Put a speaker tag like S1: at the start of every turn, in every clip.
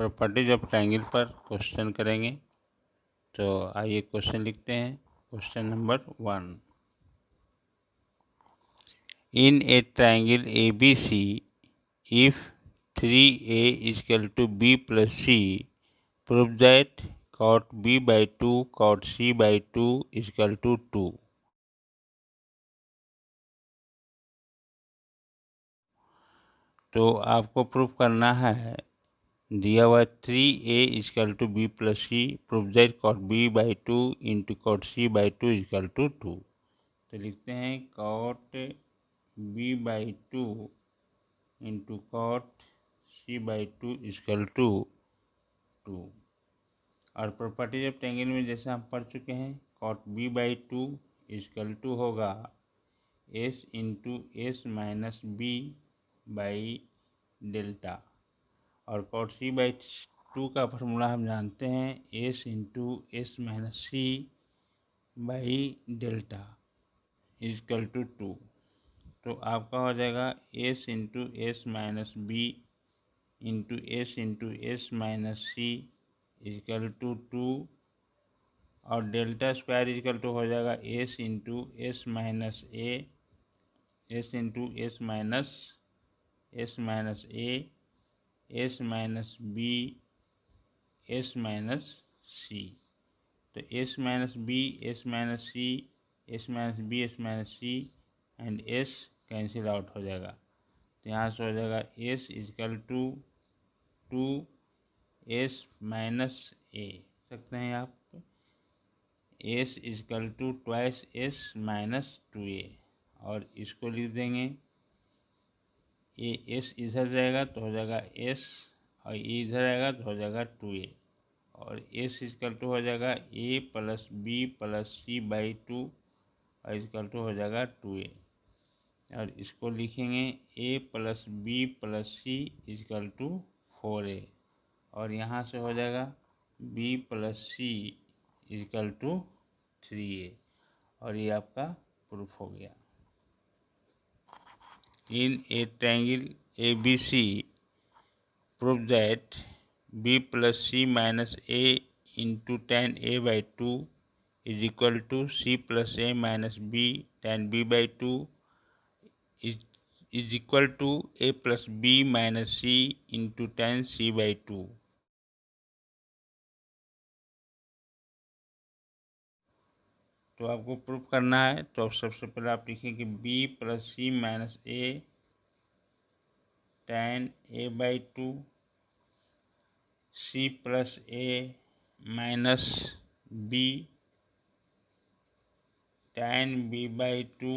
S1: Properties of triangle पर question करेंगे। तो आइए क्वेश्चन लिखते हैं। Question number 1, in a triangle ABC if 3A = B + C prove that cot B/2 cot C/2 = 2। तो आपको प्रूफ करना है, दिया हुआ 3A = B + C, proof that cot B/2 × cot C/2 = 2। तो लिखते हैं cot B/2 × cot C/2 = 2। और प्रॉपर्टीज ऑफ ट्रायंगल में जैसे हम पढ़ चुके हैं, cot B/2 = होगा S × S - B/डेल्टा, और cot C/2 का फॉर्मूला हम जानते हैं S × S - C/डेल्टा = 2। तो आपका हो जाएगा S × S - B × S × S - C = 2, और डेल्टा स्क्वायर = हो जाएगा S × S - A, S × S - A, S - B, S - C। तो S - B, S - C, S - B, S - C and S cancel out हो जाएगा। तो यहाँ से हो जाएगा S = 2S - A सकते हैं आप। S = 2S - 2A, और इसको लिख देंगे, ये S इधर जाएगा तो हो जाएगा S, और ये इधर आएगा तो हो जाएगा 2A, और S = हो जाएगा A + B + C/2 और = हो जाएगा 2A, और इसको लिखेंगे A + B + C = 4A, और यहाँ से हो जाएगा B + C = 3A, और ये आपका प्रूफ हो गया। In a triangle ABC prove that B + C - A × tan A/2 = C + A - B tan B/2 = A + B - C × tan C/2। तो आपको प्रूफ करना है। तो सबसे पहले आप लिखेंगे B + C - A tan A/2 C + A - B tan B/2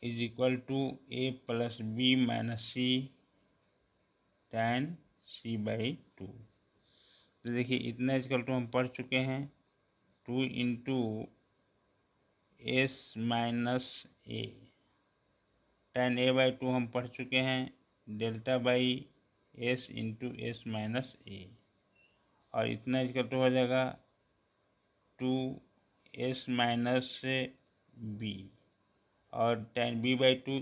S1: = A + B - C tan C/2। तो देखिए इतना = हम पढ़ चुके हैं, 2 × S - A tan A/2 हम पढ़ चुके हैं, delta by S × S - A, और इतना = हो जाएगा 2S - B, और tan B/2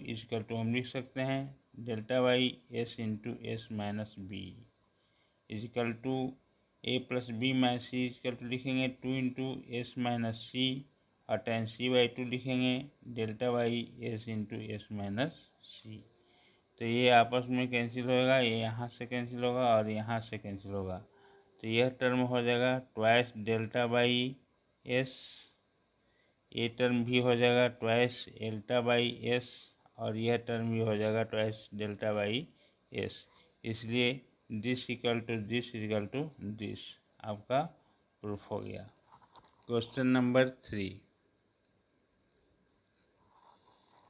S1: = हम लिख सकते हैं delta by S × S - B = A + B - C लिखेंगे 2 × S - C, और tan C/2 लिखेंगे delta by S × S - C। तो ये आपस में कैंसिल होगा, ये यहाँ से कैंसिल होगा और यहाँ से कैंसिल होगा। तो यह टर्म हो जाएगा 2 डेल्टा बाई S, ये टर्म भी हो जाएगा 2 डेल्टा बाई S, और यह टर्म भी हो जाएगा 2 डेल्टा बाई S। इसलिए दिस = दिस आपका प्रूफ हो गया। Question number 3,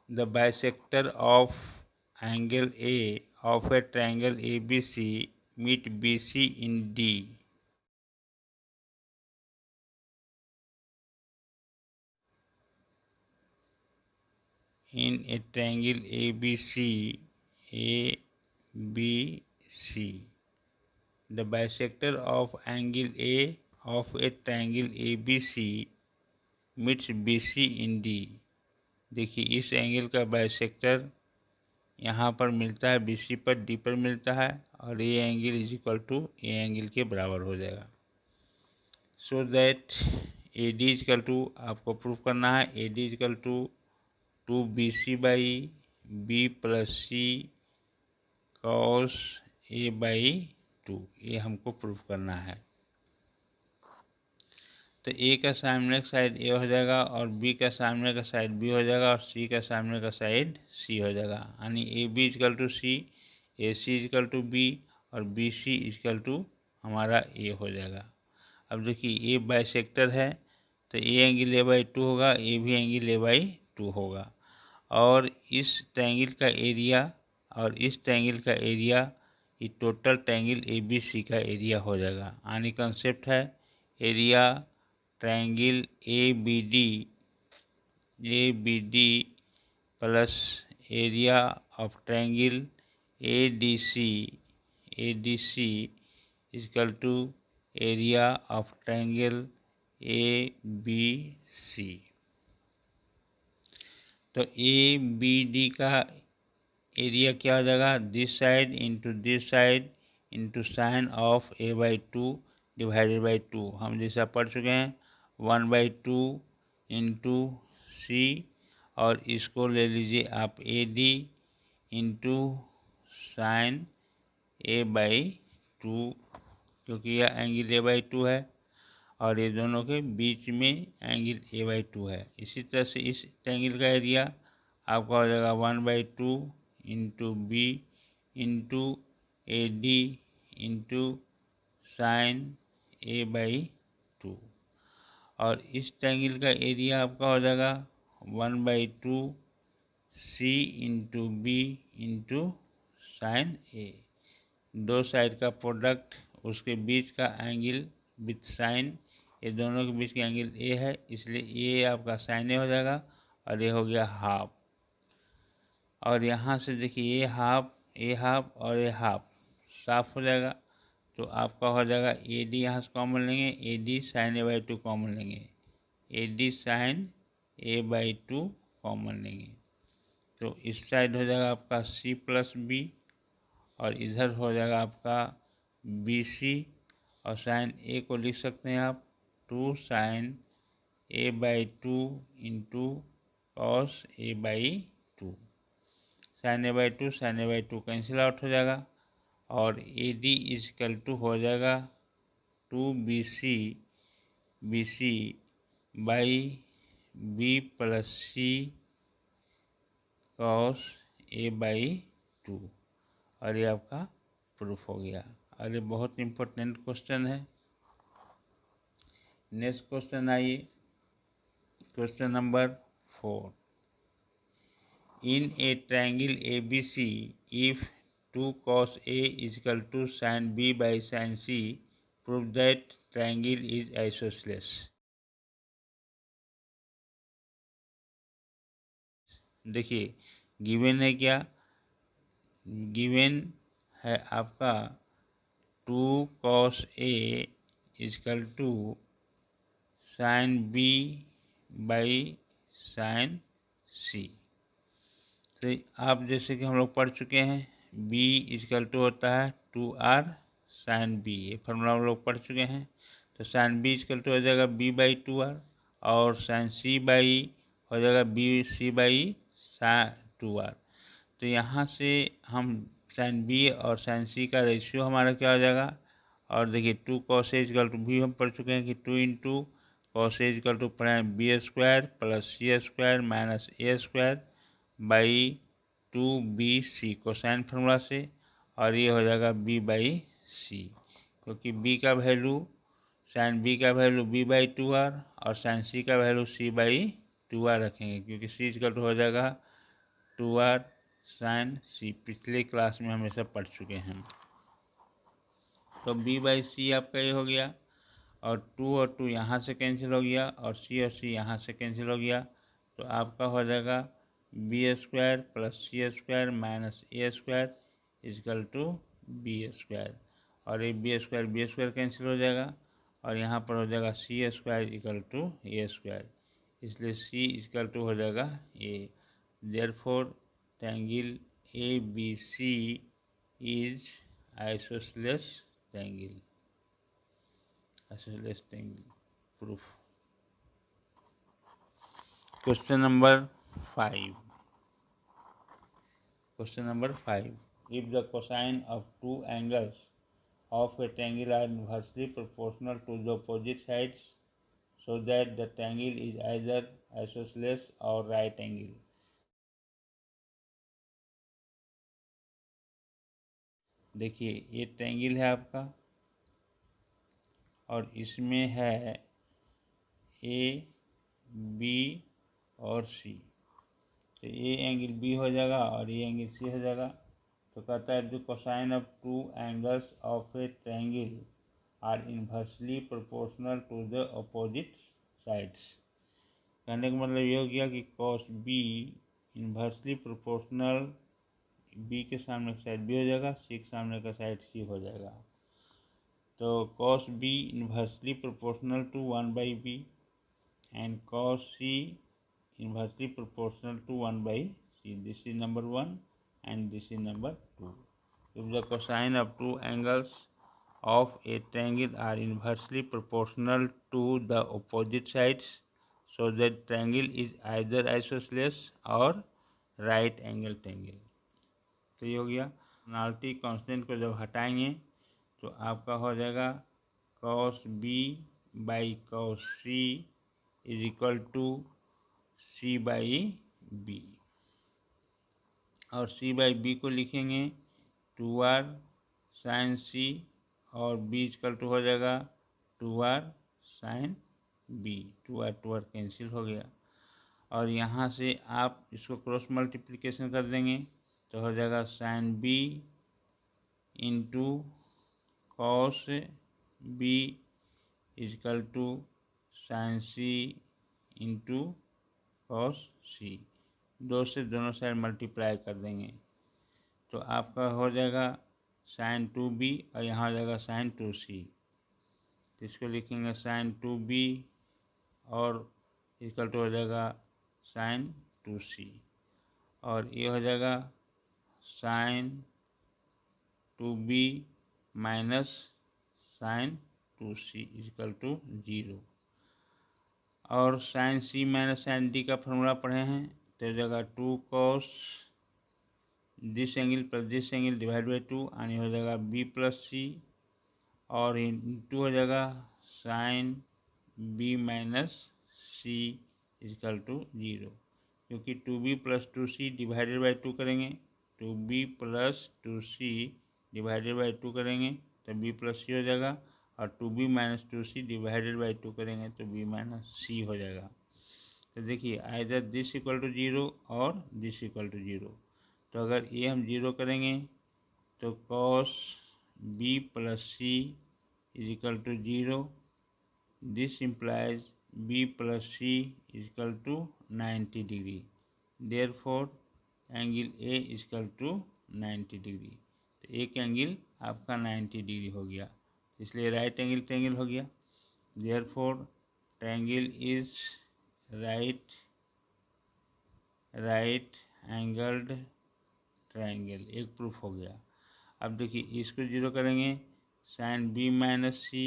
S1: the bisector of angle A of a triangle ABC meet BC in D। In a triangle ABC, the bisector of angle A of a triangle ABC meets BC in D। देखिए इस angle का bisector यहाँ पर मिलता है B C पर D पर मिलता है, और A angle is equal to A angle के बराबर हो जाएगा। So that A D is equal to, आपको प्रूव करना है A D is equal to B C by B plus C cos A by two, ये हमको प्रूव करना है। तो ए का सामने का साइड ए हो जाएगा, और बी का सामने का साइड बी हो जाएगा, और सी का सामने का साइड सी हो जाएगा। यानी A B is equal to C, A C is equal to B, और बी सी इजकल टू हमारा ए हो जाएगा। अब देखिए ए बाइसेक्टर है, तो A angle A by to होगा, ए भी एंगल ए बाई टू होगा, और इस ट्रायंगल का एरिया और इस ट्रायंगल का एरिया, ये total triangle A B C का एरिया हो जाएगा। यानी कंसेप्ट है area triangle A B D plus area of triangle A D C is equal to area of triangle A B C. तो ए बी डी का area क्या हो जाएगा, this side into sine of A by two divided by two. हम जैसा पढ़ चुके हैं 1/2 इंटू सी, और इसको ले लीजिए आप ए D into sine A by to, क्योंकि यह एंगल ए बाई टू है और ये दोनों के बीच में एंगल ए बाई टू है। इसी तरह से इस एंगल का एरिया आपका हो जाएगा 1/2 into B into A D into sine A by two, और इस ट्रायंगल का एरिया आपका हो जाएगा 1/2 C into B into sine A. दो साइड का प्रोडक्ट, उसके बीच का एंगल विथ साइन, ये दोनों के बीच का एंगल ए है, इसलिए ये आपका साइन ए हो जाएगा, और ये हो गया हाफ। और यहाँ से देखिए ये हाफ और ये हाफ साफ हो जाएगा, तो आपका हो जाएगा ए डी, यहाँ से कॉमन लेंगे, A D sine A by two common लेंगे, A D sine A by two common लेंगे, तो इस साइड हो जाएगा आपका सी प्लस बी, और इधर हो जाएगा आपका बी सी, और साइन ए को लिख सकते हैं आप 2 sine A by two into cos A by two. Sine A by two cancel out हो जाएगा, और ए डी इजकल टू हो जाएगा 2 B C by B plus C cos A by two, और ये आपका प्रूफ हो गया। और ये बहुत इम्पोर्टेंट क्वेश्चन है। नेक्स्ट क्वेश्चन आइए, question number 4। In a triangle ABC, if 2 cos A is equal to sin B by sin C, prove that triangle is isosceles। देखिए गिवन है क्या, गिवन है आपका 2 cos A is equal to sin B by sin C। तो आप जैसे कि हम लोग पढ़ चुके हैं b इजकल टू होता है 2r साइन b, ये फॉर्मूला हम लोग पढ़ चुके हैं। तो साइन b इजकल टू हो जाएगा b बाई 2r, और साइन c बाई हो जाएगा b c बाई 2r। तो यहाँ से हम साइन b और साइन c का रेशियो हमारा क्या हो जाएगा, और देखिए 2 cos a इजकल टू भी हम पढ़ चुके हैं कि 2 into cos a is equal to पढ़े b square plus c square minus a square by 2bc cosine formula से, और ये हो जाएगा b बाई सी, क्योंकि b का वैल्यू साइन b का वैल्यू b बाई 2r और साइन c का वैल्यू c बाई 2r रखेंगे, क्योंकि c इजकल टू हो जाएगा 2r साइन c। पिछले क्लास में हम ये सब पढ़ चुके हैं। तो b बाई सी आपका ये हो गया, और 2 और 2 यहाँ से कैंसिल हो गया, और c यहाँ से कैंसिल हो गया, तो आपका हो जाएगा B square plus C square minus A square is equal to B square, और ये बी स्क्वायर कैंसिल हो जाएगा, और यहाँ पर हो जाएगा C square equal to A square, इसलिए सी इक्वल टू हो जाएगा A. Therefore triangle ABC is isosceles triangle. Isosceles triangle proof. Question number 5. Question number 5. If the cosine of two angles of a triangle are inversely proportional to the opposite sides, so that the triangle is either isosceles or right angle. देखिए ये triangle है आपका और इसमें है A B और सी। तो ये एंगल बी हो जाएगा और ये एंगल सी हो जाएगा। तो कहता है the cosine of two angles of a triangle are inversely proportional to the opposite sides. कहने का मतलब ये हो गया कि cos B inversely proportional, B के सामने का साइड बी हो जाएगा, सी के सामने का साइड सी हो जाएगा। तो cos B inversely proportional to 1/b and cos C inversely proportional to 1/c. This is number 1 and this is number 2. If the cosine of two angles of a triangle are inversely proportional to the opposite sides, so that triangle is either isosceles or right angle triangle. तो ये हो गया। Penalty constant को जब हटाएंगे तो आपका हो जाएगा cos B by cos C is equal to C by B. और C बाई बी को लिखेंगे 2r साइन C और B इक्वल टू हो जाएगा 2r sign B। 2r cancel हो गया और यहाँ से आप इसको क्रॉस मल्टीप्लिकेशन कर देंगे तो हो जाएगा sine B into cos B equal to sine C into cos C. दो से दोनों साइड मल्टीप्लाई कर देंगे तो आपका हो जाएगा साइन 2b और यहाँ हो जाएगा साइन 2c। तो इसको लिखेंगे साइन 2b और इक्वल टू हो जाएगा साइन 2c और ये हो जाएगा sine 2b minus sine 2c equal to 0। और sine C minus sine D का फॉर्मूला पढ़े हैं तो जगह 2 cos this angle plus this angle divide by 2 यानी हो जाएगा b प्लस सी और इंटू हो जाएगा sine b minus C equal to 0, क्योंकि 2b plus 2c divided by 2 करेंगे 2b plus 2c divided by 2 करेंगे तो b प्लस सी हो जाएगा और 2b minus 2c divided by 2 करेंगे तो b माइनस सी हो जाएगा। तो देखिए आइदर दिस इक्वल टू 0 और दिस इक्वल टू 0। तो अगर ये हम 0 करेंगे तो cos b plus C is equal to 0। This implies b plus C is equal to 90 degree. Therefore angle A is equal to 90 degree. तो एक एंगल आपका 90 डिग्री हो गया, इसलिए राइट एंगल ट्रायंगल हो गया। Therefore triangle is right angled triangle, एक proof हो गया। अब देखिए इसको 0 करेंगे sine B minus C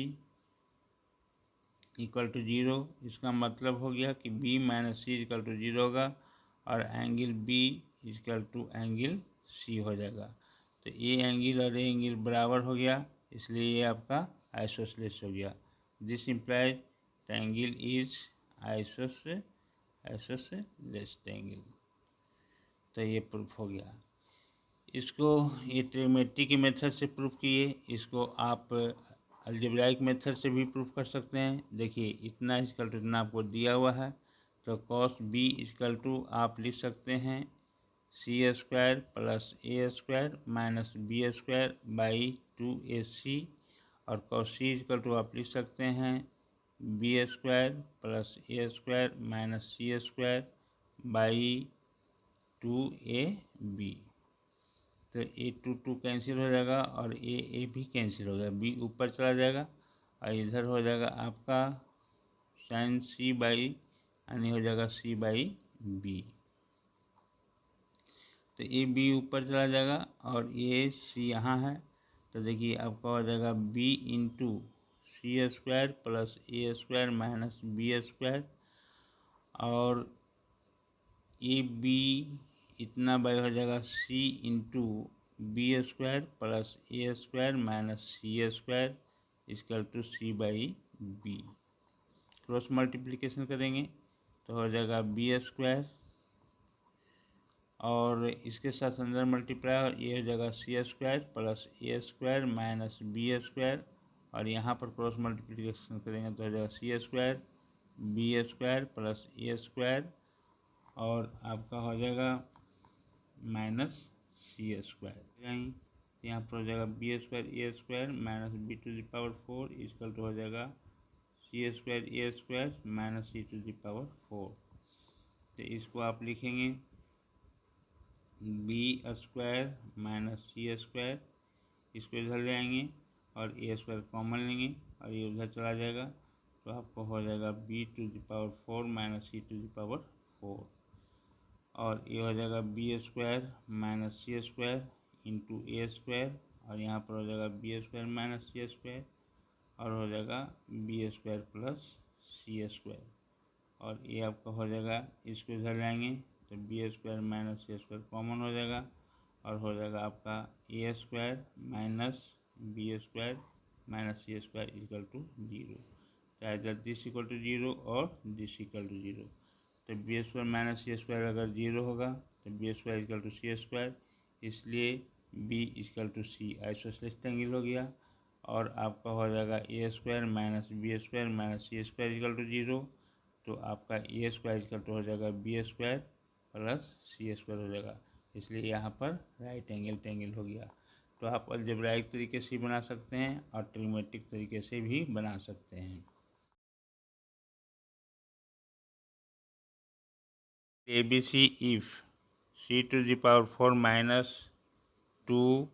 S1: equal to 0। इसका मतलब हो गया कि b minus C equal to 0 होगा और angle b equal to angle c हो जाएगा। तो ये एंगल और ये एंगल बराबर हो गया, इसलिए ये आपका आइसोसेलेस हो गया। This implies triangle is isosceles triangle. तो ये प्रूफ हो गया। इसको ये ट्रिग्नोमेट्री के मेथड से प्रूफ किए, इसको आप अलजेब्राइक मेथड से भी प्रूफ कर सकते हैं। देखिए इतना इक्वल टू इतना आपको दिया हुआ है तो कॉस बी इक्वल टू आप लिख सकते हैं C square plus A square minus B square by 2ac और कॉस सी इक्वल टू आप लिख सकते हैं B square plus A square minus C square by 2ab। तो ए 2 कैंसिल हो जाएगा और ए भी कैंसिल हो जाएगा, बी ऊपर चला जाएगा और इधर हो जाएगा आपका साइन सी बाई यानी हो जाएगा सी बाई बी। तो ए बी ऊपर चला जाएगा और ए सी यहाँ है, तो देखिए आपका हो जाएगा B into C square plus A square minus B square, और ए बी इतना बाई हो जाएगा C into B square plus A square minus C square equal to C by B. Cross multiplication करेंगे तो हो जाएगा बी स्क्वायर और इसके साथ अंदर मल्टीप्लाई, और ये हो जाएगा C square plus A square minus B square, और यहाँ पर क्रॉस मल्टीप्लिकेशन करेंगे तो हो जाएगा C square B square plus A square, और आपका हो जाएगा माइनस सी स्क्वायर। यहाँ पर हो जाएगा B square A square minus B to the power 4 equal to हो जाएगा C square A square minus C to the power 4। तो इसको आप लिखेंगे B square minus C square, इसको इधर ले आएंगे और ए स्क्वायर कॉमन लेंगे और ये उधर चला जाएगा, तो आपको हो जाएगा B to the power 4 minus C to the power 4, और ये हो जाएगा B square minus C square into A square, और यहाँ पर हो जाएगा B square minus C square, और हो जाएगा B square plus C square, और ये आपका हो जाएगा, इसको इधर लाएंगे तो B square minus C square common हो जाएगा और हो जाएगा आपका A square minus B square minus C square equal to 0, चाहे इधर दिस इक्वल टू 0 और दिस इक्वल टू 0। तो B square minus C square अगर 0 होगा तो B square equal to C square, इसलिए B equal to C isosceles triangle हो गया, और आपका हो जाएगा A square minus B square minus C square equal to 0, तो आपका ए स्क्वायर इक्वल टू हो जाएगा B square plus C square हो जाएगा, इसलिए यहाँ पर राइट एंगल ट्रायंगल हो गया। तो आप अलजेब्राइक तरीके से बना सकते हैं और ट्रिग्नोमेट्रिक तरीके से भी बना सकते हैं। ABC if c to the power 4 minus 2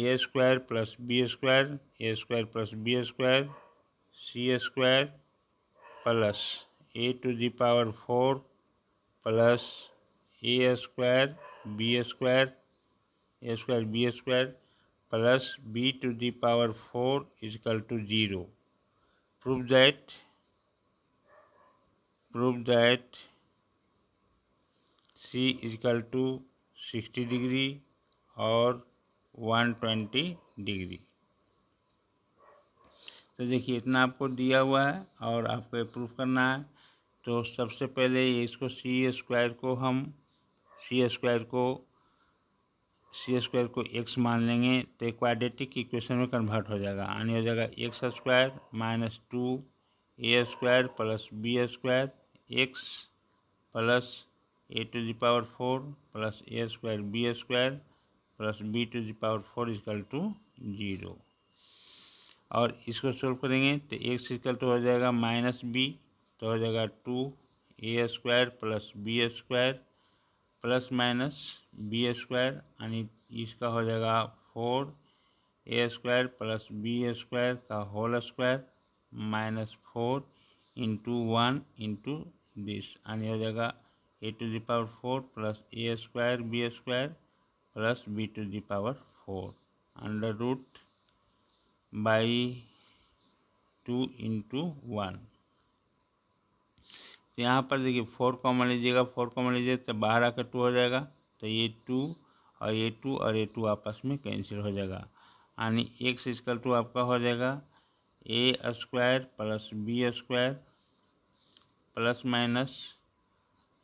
S1: a square plus b square plus b square c square plus a to the power 4 plus a square b square b square plus b to the power 4 is equal to 0. Prove that C is equal to 60 degree और 120 degree. तो देखिए इतना आपको दिया हुआ है और आपको ये प्रूफ करना है। तो सबसे पहले इसको सी स्क्वायर को एक्स मान लेंगे तो एक क्वाड्रेटिक इक्वेशन में कन्वर्ट हो जाएगा, यानी हो जाएगा x square minus 2 A square plus B square x plus A to the power 4 plus A square B square plus B to the power 4 equal to 0। और इसको सोल्व करेंगे तो एक्स इक्वल टू हो जाएगा माइनस बी, तो हो जाएगा 2 A square plus B square plus minus B square, यानी इसका हो जाएगा 4 A square plus B square का whole square minus 4 into 1 into this, यानी हो जाएगा A to the power 4 plus A square B square plus B to the power 4 under root by 2 into 1। तो यहाँ पर देखिए 4 कॉमन लीजिएगा, 4 कॉमन लीजिएगा तो बाहर आकर 2 हो जाएगा, तो ये 2 और ये 2 और ये 2 आपस में कैंसिल हो जाएगा, यानी एक्स इक्वल टू आपका हो जाएगा A square plus B square plus minus,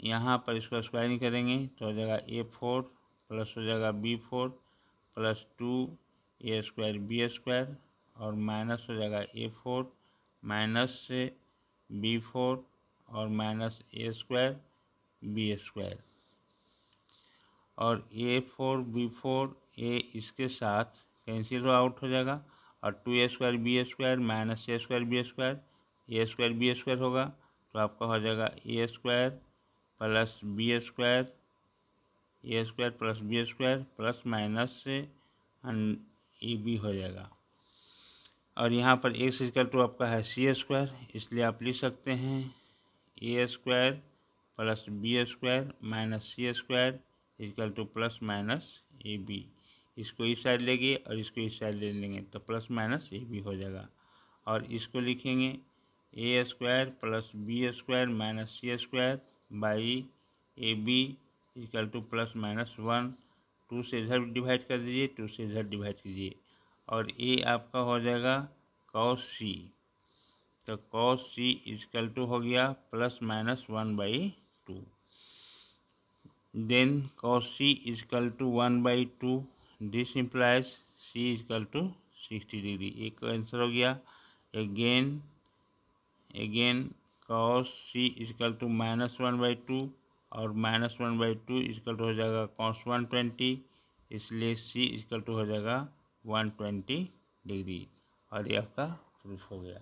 S1: यहाँ पर इसको स्क्वायर नहीं करेंगे तो हो जाएगा A4 प्लस हो जाएगा B4 plus 2 A square B square और माइनस हो जाएगा A4 माइनस से B4 और minus A square B square, और A4 B4 ए इसके साथ कैंसिल आउट हो जाएगा, और 2 square B square minus A square B square होगा, तो आपका हो जाएगा A square plus B square plus B square plus minus से ए बी हो जाएगा, और यहाँ पर एक्स इक्वल टू आपका है सी स्क्वायर, इसलिए आप लिख सकते हैं A square plus B square minus C square equal to plus minus A B. इसको इस साइड लेंगे और इसको इस साइड ले लेंगे तो प्लस माइनस ए बी हो जाएगा। और इसको लिखेंगे A square plus B square minus C square by A B equal to plus minus 1। 2 से इधर डिवाइड कर दीजिए, 2 से इधर डिवाइड कीजिए और ए आपका हो जाएगा कॉस सी। तो कॉस सी इक्वल टू हो गया plus minus 1/2। Then cos c is equal to 1/2। This implies c is equal to 60 degree. एक आंसर हो गया। Again cos c is equal to -1/2 और -1/2 इक्वल टू हो जाएगा cos 120, इसलिए c इक्वल टू हो जाएगा 120 डिग्री। और ये आपका प्रूफ हो गया।